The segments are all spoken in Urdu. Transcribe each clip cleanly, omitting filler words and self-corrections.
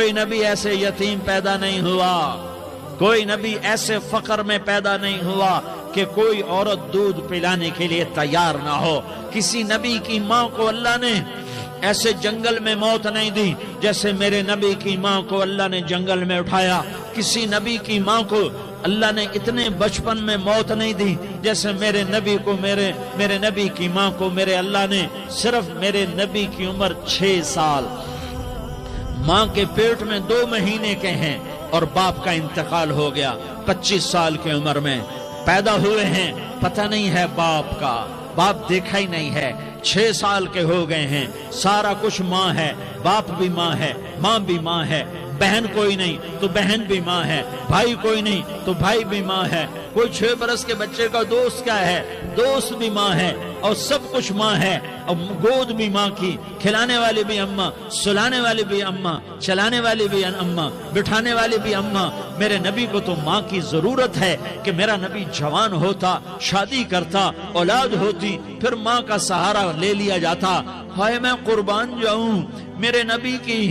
کوئی نبی ایسے یتیم پیدا نہیں ہوا، کوئی نبی ایسے فقر میں پیدا نہیں ہوا کہ کوئی عورت دودھ پلانے کے لیے تیار نہ ہو۔ کسی نبی کی ماں کو اللہ نے ایسے جنگل میں موت نہیں دی جیسے میرے نبی کی ماں کو اللہ نے جنگل میں اٹھایا۔ کسی نبی کی ماں کو اللہ نے اتنے بچپن میں موت نہیں دی جیسے میرے نبی کو میرے نبی کی ماں کو میرے اللہ نے صرف میرے نبی کی عمر 6 سال، ماں کے پیٹ میں 2 مہینے کے ہیں اور باپ کا انتقال ہو گیا 25 سال کی عمر میں پیدا ہوئے ہیں، پتہ نہیں ہے باپ کا، باپ دیکھا ہی نہیں ہے، 6 سال کے ہو گئے ہیں، سارا کچھ ماں ہے، باپ بھی ماں ہے، ماں بھی ماں ہے، بہن کوئی نہیں تو بہن بھی ماں ہے، بھائی کوئی نہیں تو بھائی بھی ماں ہے، کوئی 6 برس کے بچے کا دوست کیا ہے، دوست بھی ماں ہے، اور سب کچھ ماں ہے، اور گود بھی ماں کی، کھلانے والی بھی اماں، سلانے والی بھی اماں، چلانے والی بھی اماں، بٹھانے والی بھی اماں۔ میرے نبی کو تو ماں کی ضرورت ہے کہ میرا نبی جوان ہوتا، شادی کرتا، اولاد ہوتی، پھر ماں کا سہارا لے لیا جاتا۔ ہائے میں قربان جاؤں، میرے نبی کی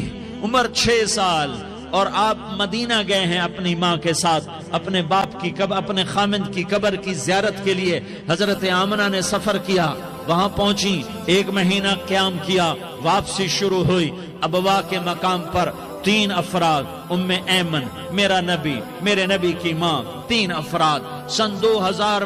عمر 6 سال اور آپ مدینہ گئے ہیں اپنی ماں کے ساتھ، اپنے باپ کی اپنے خامند کی قبر کی زیارت کے لیے حضرت آمنہ نے سفر کیا، وہاں پہنچی، 1 مہینہ قیام کیا، واپسی شروع ہوئی۔ ابوا کے مقام پر 3 افراد، ام ایمن، میرا نبی، میرے نبی کی ماں، 3 افراد۔ سن 2000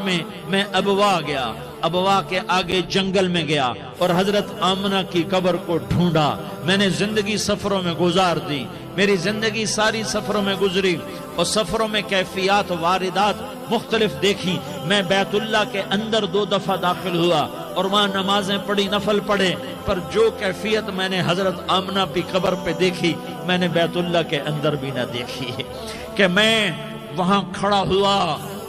میں ابوا گیا، ابوا کے آگے جنگل میں گیا اور حضرت آمنہ کی قبر کو ڈھونڈا۔ میں نے زندگی سفروں میں گزار دی، میری زندگی ساری سفروں میں گزری، اور سفروں میں کیفیات واردات مختلف دیکھی۔ میں بیت اللہ کے اندر 2 دفعہ داخل ہوا اور وہاں نمازیں پڑھی، نفل پڑھے، پر جو کیفیت میں نے حضرت آمنہ کی قبر پہ دیکھی میں نے بیت اللہ کے اندر بھی نہ دیکھی، کہ میں وہاں کھڑا ہوا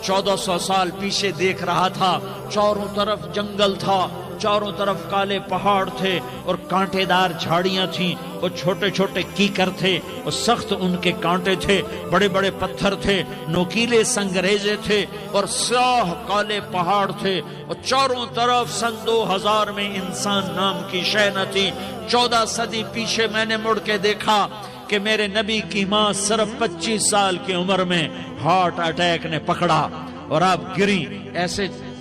1400 سال پیچھے دیکھ رہا تھا، چاروں طرف جنگل تھا، چاروں طرف کالے پہاڑ تھے اور کانٹے دار جھاڑیاں تھیں، اور چھوٹے چھوٹے کیکر تھے اور سخت ان کے کانٹے تھے، بڑے بڑے پتھر تھے، نوکیلے سنگریزے تھے اور سیاہ کالے پہاڑ تھے، اور چاروں طرف سن 2000 میں انسان نام کی شے نہ تھی۔ 14 صدی پیچھے میں نے مڑ کے دیکھا کہ میرے نبی کی ماں صرف 25 سال کی عمر میں ہارٹ اٹیک نے پکڑا اور آپ گری،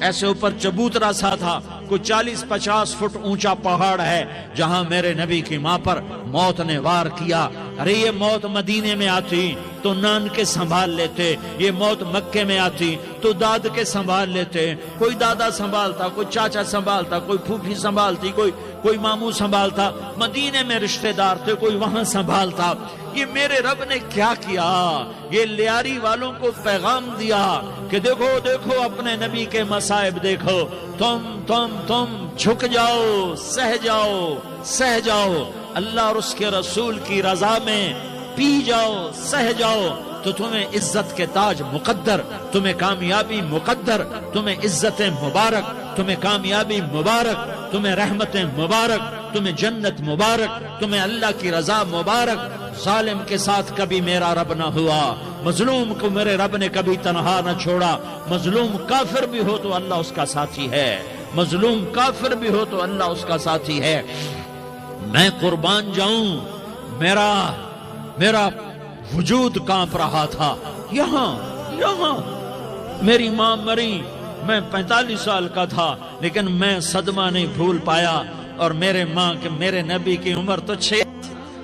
ایسے اوپر چبوترا سا تھا، کوئی 40-50 فٹ اونچا پہاڑ ہے جہاں میرے نبی کی ماں پر موت نے وار کیا۔ ارے یہ موت مدینے میں آتی تو نان کے سنبھال لیتے، یہ موت مکے میں آتی تو داد کے سنبھال لیتے، کوئی دادا سنبھالتا، کوئی چاچا سنبھالتا، کوئی پھوپھی سنبھالتی، کوئی ماموں سنبھالتا، مدینے میں رشتہ دار تھے، کوئی وہاں سنبھالتا۔ یہ میرے رب نے کیا کیا؟ یہ لیاری والوں کو پیغام دیا کہ دیکھو دیکھو اپنے نبی کے مصائب دیکھو، تم جھک جاؤ، سہ جاؤ، اللہ اور اس کے رسول کی رضا میں پی جاؤ، سہ جاؤ، تو تمہیں عزت کے تاج مقدر، تمہیں کامیابی مقدر، تمہیں عزت مبارک، تمہیں کامیابی مبارک، تمہیں رحمت مبارک، تمہیں جنت مبارک، تمہیں اللہ کی رضا مبارک۔ ظالم کے ساتھ کبھی میرا رب نہ ہوا، مظلوم کو میرے رب نے کبھی تنہا نہ چھوڑا۔ مظلوم کافر بھی ہو تو اللہ اس کا ساتھی ہے، مظلوم کافر بھی ہو تو اللہ اس کا ساتھی ہے۔ میں قربان جاؤں، میرا وجود کانپ رہا تھا۔ یہاں میری ماں مری، میں 45 سال کا تھا، لیکن میں صدمہ نہیں بھول پایا، اور میرے نبی کی عمر تو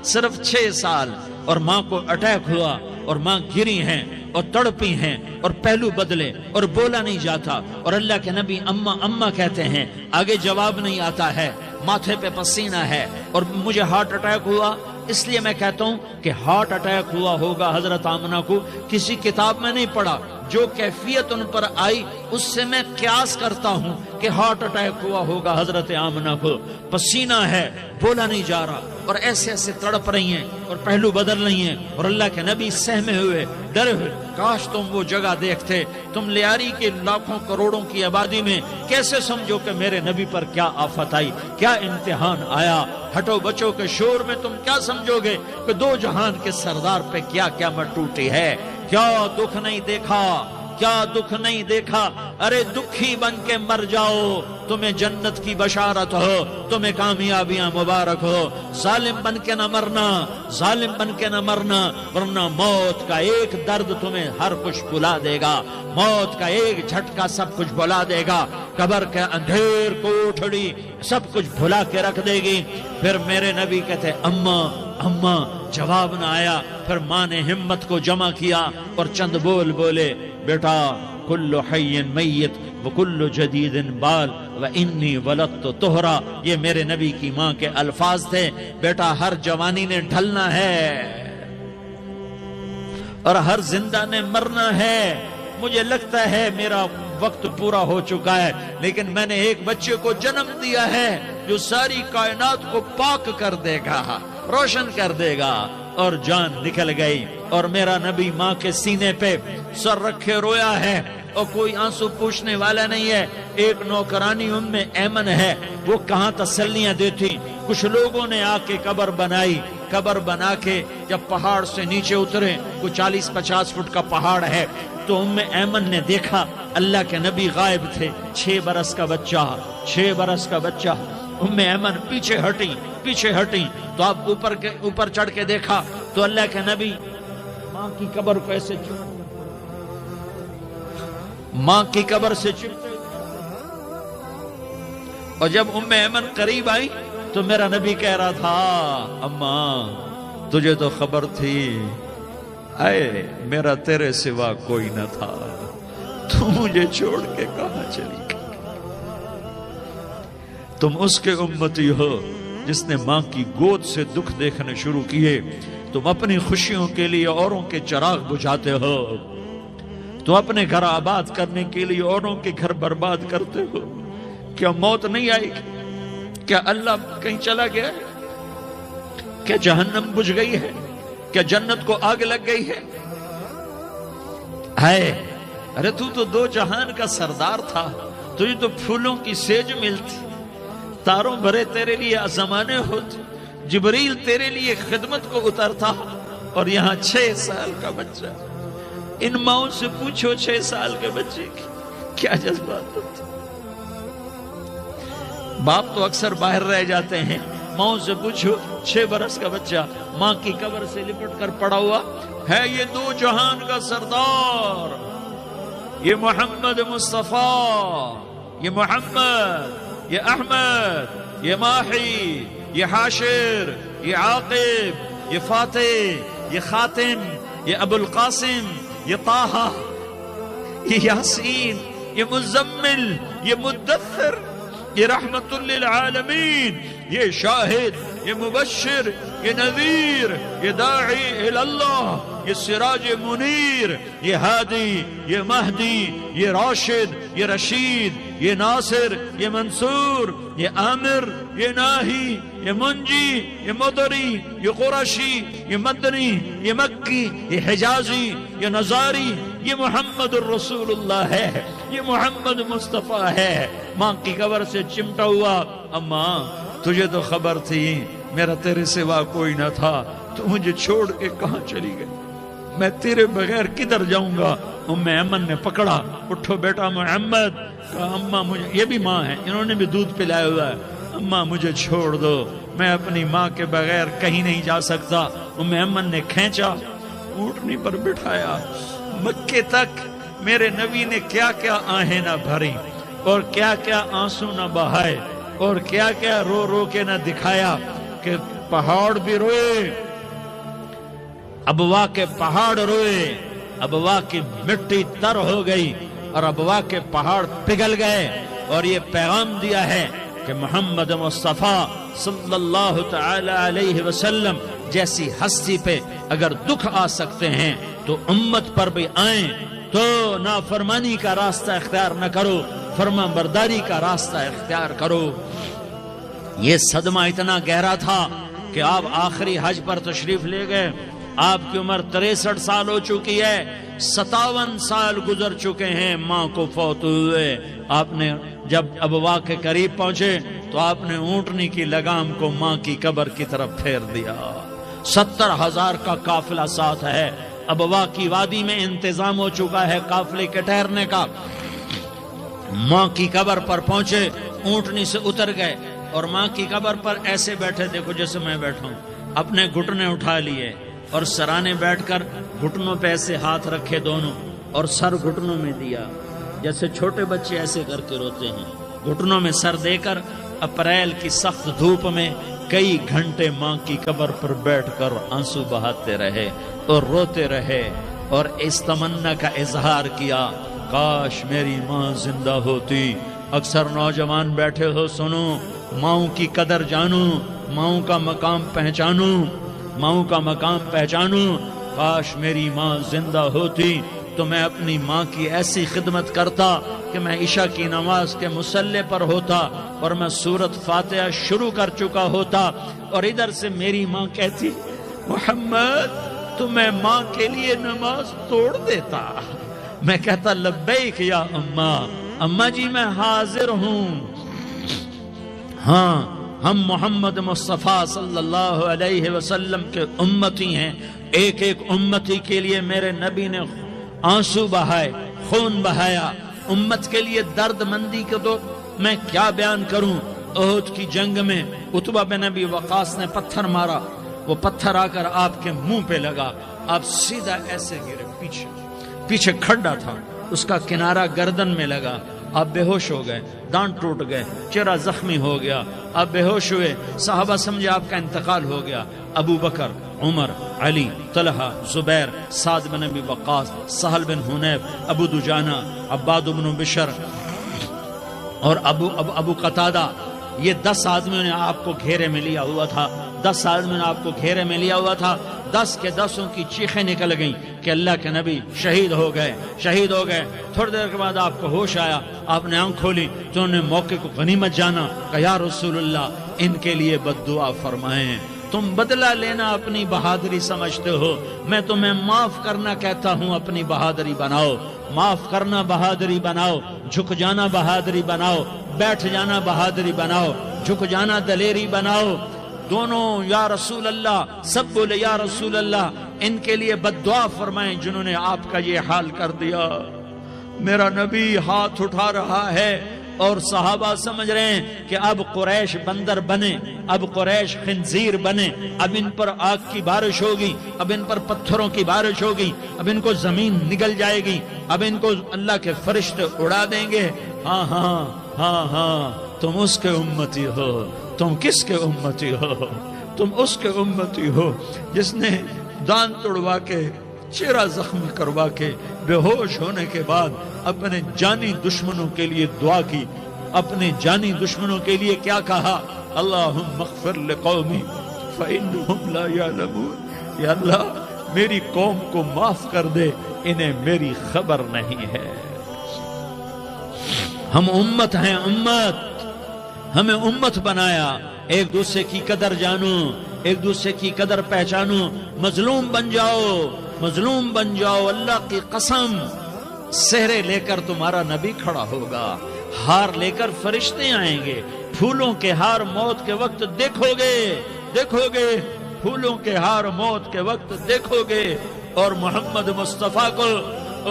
صرف 6 سال، اور ماں کو اٹیک ہوا اور ماں گری ہیں اور تڑپی ہیں اور پہلو بدلے اور بولا نہیں جاتا، اور اللہ کے نبی اماں کہتے ہیں، آگے جواب نہیں آتا ہے، ماتھے پہ پسینہ ہے، اور مجھے ہارٹ اٹیک ہوا۔ اس لیے میں کہتا ہوں کہ ہارٹ اٹیک ہوا ہوگا حضرت آمنہ کو، کسی کتاب میں نہیں پڑھا، جو کیفیت ان پر آئی اس سے میں قیاس کرتا ہوں کہ ہارٹ اٹیک ہوا ہوگا حضرت آمنہ کو۔ پسینہ ہے، بولا نہیں جا رہا، اور ایسے تڑپ رہی ہیں اور پہلو بدل رہی ہیں، اور اللہ کے نبی سہمے ہوئے، ڈرے ہوئے۔ کاش تم وہ جگہ دیکھتے، تم لیاری کے لاکھوں کروڑوں کی آبادی میں کیسے سمجھو کہ میرے نبی پر کیا آفت آئی، کیا امتحان آیا۔ ہٹو بچوں کے شور میں تم کیا سمجھو گے کہ 2 جہان کے سردار پہ کیا قیامت ٹوٹی ہے، کیا دکھ نہیں دیکھا، کیا دکھ نہیں دیکھا؟ ارے دکھی بن کے مر جاؤ، تمہیں جنت کی بشارت ہو، تمہیں کامیابیاں مبارک ہو۔ ظالم بن کے نہ مرنا، ظالم بن کے نہ مرنا، ورنہ موت کا ایک درد تمہیں ہر کچھ بھلا دے گا، موت کا ایک جھٹکا سب کچھ بھلا دے گا، قبر کے اندھیر کوٹھڑی سب کچھ بھلا کے رکھ دے گی۔ پھر میرے نبی کہتے اماں اماں، جواب نہ آیا۔ پھر ماں نے ہمت کو جمع کیا اور چند بول بولے، بیٹا کل حی میت وکل جدید بال وانی ولدت طہرا، یہ میرے نبی کی ماں کے الفاظ تھے۔ بیٹا ہر جوانی نے ڈھلنا ہے اور ہر زندہ نے مرنا ہے۔ مجھے لگتا ہے میرا وقت پورا ہو چکا ہے، لیکن میں نے ایک بچے کو جنم دیا ہے جو ساری کائنات کو پاک کر دے گا، روشن کر دے گا۔ اور جان نکل گئی، اور میرا نبی ماں کے سینے پہ سر رکھے رویا ہے، اور کوئی آنسو پوچھنے والا نہیں ہے۔ ایک نوکرانی ایمن ہے، وہ کہاں تسلیاں دیتی۔ کچھ لوگوں نے آ کے قبر بنائی، قبر بنا کے جب پہاڑ سے نیچے اترے، کوئی 40-50 فٹ کا پہاڑ ہے، تو ایمن نے دیکھا اللہ کے نبی غائب تھے، 6 برس کا بچہ، 6 برس کا بچہ۔ ایمن پیچھے ہٹی تو آپ اوپر چڑھ کے دیکھا تو اللہ کے نبی ماں کی قبر کو ایسے ماں کی قبر سے چپتے، اور جب ایمن قریب آئی تو میرا نبی کہہ رہا تھا اماں تجھے تو خبر تھی، اے میرا تیرے سوا کوئی نہ تھا، تو مجھے چھوڑ کے کہاں چلی گئی؟ تم اس کے امتی ہو جس نے ماں کی گود سے دکھ دیکھنے شروع کیے۔ تم اپنی خوشیوں کے لیے اوروں کے چراغ بجھاتے ہو، تم اپنے گھر آباد کرنے کے لیے اوروں کے گھر برباد کرتے ہو۔ کیا موت نہیں آئے گی؟ کیا اللہ کہیں چلا گیا ہے؟ کیا جہنم بجھ گئی ہے؟ کیا جنت کو آگ لگ گئی ہے؟ ارے تو 2 جہان کا سردار تھا، تجھے تو پھولوں کی سیج ملتی، تاروں بھرے تیرے لیے زمانے ہوتے، جبریل تیرے لیے خدمت کو اترتا، اور یہاں 6 سال کا بچہ۔ ان ماؤں سے پوچھو 6 سال کے بچے کی کیا جذبات ہوتے۔ باپ تو اکثر باہر رہ جاتے ہیں، ماؤں سے پوچھو 6 برس کا بچہ ماں کی قبر سے لپٹ کر پڑا ہوا ہے۔ یہ 2 جہان کا سردار، یہ محمد مصطفیٰ، یہ محمد، یہ احمد، یہ ماحی، یہ حاشر، یہ عاقب، یہ فاتح، یہ خاتم، یہ ابو القاسم، یہ طٰہٰ، یہ یاسین، یہ مزمل، یہ مدثر، یہ رحمت للعالمین، یہ شاہد، یہ مبشر، یہ نذیر، یہ داعی اللہ، یہ سراج منیر، یہ ہادی، یہ مہدی، یہ راشد، یہ رشید، یہ ناصر، یہ منصور، یہ عامر، یہ ناہی، یہ منجی، یہ مدری، یہ قرشی، یہ مدنی، یہ مکی، یہ حجازی، یہ نظاری، یہ محمد الرسول اللہ ہے، یہ محمد مصطفیٰ ہے۔ ماں کی قبر سے چمٹا ہوا، اماں تجھے تو خبر تھی میرا تیرے سوا کوئی نہ تھا، تو مجھے چھوڑ کے کہاں چلی گئی؟ میں تیرے بغیر کدھر جاؤں گا؟ ایمن نے پکڑا، اٹھو بیٹا محمد۔ کہا اماں مجھے، یہ بھی ماں ہے، انہوں نے بھی دودھ پلایا ہوا ہے، اماں مجھے چھوڑ دو، میں اپنی ماں کے بغیر کہیں نہیں جا سکتا۔ ایمن نے کھینچا، اونٹنی پر بٹھایا، مکے تک میرے نبی نے کیا کیا آہیں نہ بھری، اور کیا کیا آنسو نہ بہائے، اور کیا کیا رو رو کے نہ دکھایا کہ پہاڑ بھی روئے، ابوا کے پہاڑ روئے، ابوا کی مٹی تر ہو گئی اور ابوا کے پہاڑ پگھل گئے، اور یہ پیغام دیا ہے کہ محمد مصطفیٰ صلی اللہ تعالی علیہ وسلم جیسی ہستی پہ اگر دکھ آ سکتے ہیں تو امت پر بھی آئیں، تو نافرمانی کا راستہ اختیار نہ کرو، فرما برداری کا راستہ اختیار کرو۔ یہ صدمہ اتنا گہرا تھا کہ آپ آخری حج پر تشریف لے گئے، آپ کی عمر 63 سال ہو چکی ہے، 57 سال گزر چکے ہیں ماں کو فوت ہوئے۔ آپ نے جب ابوا کے قریب پہنچے تو آپ نے اونٹنی کی لگام کو ماں کی قبر کی طرف پھیر دیا۔ 70,000 کا قافلہ ساتھ ہے، ابوا کی وادی میں انتظام ہو چکا ہے قافلے کے ٹھہرنے کا. ماں کی قبر پر پہنچے, اونٹنی سے اتر گئے اور ماں کی قبر پر ایسے بیٹھے, دیکھو جیسے میں بیٹھا ہوں, اپنے گھٹنے اٹھا لیے اور سرانے بیٹھ کر گھٹنوں پہ ایسے ہاتھ رکھے دونوں اور سر گھٹنوں میں دیا, جیسے چھوٹے بچے ایسے کر کے روتے ہیں. گھٹنوں میں سر دے کر اپریل کی سخت دھوپ میں کئی گھنٹے ماں کی قبر پر بیٹھ کر آنسو بہاتے رہے اور روتے رہے اور اس تمنا کا اظہار کیا, کاش میری ماں زندہ ہوتی. اکثر نوجوان بیٹھے ہو, سنو, ماؤں کی قدر جانو, ماؤں کا مقام پہچانو, ماؤں کا مقام پہچانو. کاش میری ماں زندہ ہوتی تو میں اپنی ماں کی ایسی خدمت کرتا کہ میں عشاء کی نماز کے مصلی پر ہوتا اور میں سورت فاتحہ شروع کر چکا ہوتا اور ادھر سے میری ماں کہتی, محمد تو میں ماں کے لیے نماز توڑ دیتا. میں کہتا, لبیک یا اماں, اماں جی میں حاضر ہوں. ہاں, ہم محمد مصطفیٰ صلی اللہ علیہ وسلم کے امتی ہیں. ایک ایک امتی کے لیے میرے نبی نے آنسو بہائے, خون بہایا. امت کے لیے درد مندی کو تو میں کیا بیان کروں. احد کی جنگ میں عتبہ بن ابی وقاص نے پتھر مارا, وہ پتھر آ کر آپ کے منہ پہ لگا, آپ سیدھا ایسے گرے, پیچھے کھڈا تھا, اس کا کنارہ گردن میں لگا, آپ بے ہوش ہو گئے, دانت ٹوٹ گئے, چہرہ زخمی ہو گیا, آپ بے ہوش ہوئے. صحابہ سمجھے آپ کا انتقال ہو گیا. ابو بکر, عمر, علی, طلحہ, زبیر, سعد بن ابی وقاص, سہل بن حنیف, ابو دجانہ, عباد بن بشر اور ابو قتادہ, یہ 10 آدمیوں نے آپ کو گھیرے میں لیا ہوا تھا. 10 آدمیوں نے آپ کو گھیرے میں لیا ہوا تھا. 10 کے 10 کی چیخیں نکل گئیں کہ اللہ کے نبی شہید ہو گئے, شہید ہو گئے. تھوڑی دیر کے بعد آپ کو ہوش آیا, آپ نے آنکھ کھولی تو انہوں نے موقع کو غنیمت جانا کہ یا رسول اللہ, ان کے لیے بد دعا فرمائیں. تم بدلہ لینا اپنی بہادری سمجھتے ہو, میں تمہیں معاف کرنا کہتا ہوں. اپنی بہادری بناؤ, معاف کرنا بہادری بناؤ, جھک جانا بہادری بناؤ, بیٹھ جانا بہادری بناؤ, جھک جانا دلیری بناؤ. دونوں یا رسول اللہ, سب بولے یا رسول اللہ. ان کے لیے بد دعا فرمائیں جنہوں نے آپ کا یہ حال کر دیا. میرا نبی ہاتھ اٹھا رہا ہے اور صحابہ سمجھ رہے ہیں کہ اب قریش بندر بنے, اب قریش خنزیر بنے, اب ان پر آگ کی بارش ہوگی, اب ان پر پتھروں کی بارش ہوگی, اب ان کو زمین نگل جائے گی, اب ان کو اللہ کے فرشتے اڑا دیں گے. ہاں ہاں ہاں ہاں, تم اس کے امتی ہو. تم کس کے امتی ہو؟ تم اس کے امتی ہو جس نے دان توڑوا کے, چہرہ زخمی کروا کے, بے ہوش ہونے کے بعد اپنے جانی دشمنوں کے لیے دعا کی. اپنے جانی دشمنوں کے لیے کیا کہا؟ اللہم اغفر لقومی فإنہم لا یعلمون. یا اللہ میری قوم کو معاف کر دے, انہیں میری خبر نہیں ہے. ہم امت ہیں, امت, ہمیں امت بنایا. ایک دوسرے کی قدر جانو, ایک دوسرے کی قدر پہچانو. مظلوم بن جاؤ, مظلوم بن جاؤ. اللہ کی قسم, سہرے لے کر تمہارا نبی کھڑا ہوگا, ہار لے کر فرشتے آئیں گے. پھولوں کے ہار موت کے وقت دیکھو گے, دیکھو گے, پھولوں کے ہار موت کے وقت دیکھو گے. اور محمد مصطفیٰ کو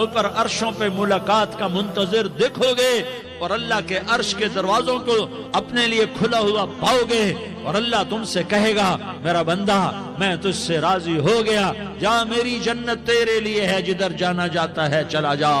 اوپر عرشوں پہ ملاقات کا منتظر دیکھو گے, اور اللہ کے عرش کے دروازوں کو اپنے لیے کھلا ہوا پاؤ گے. اور اللہ تم سے کہے گا, میرا بندہ میں تجھ سے راضی ہو گیا, جا, میری جنت تیرے لیے ہے, جدھر جانا جاتا ہے چلا جا.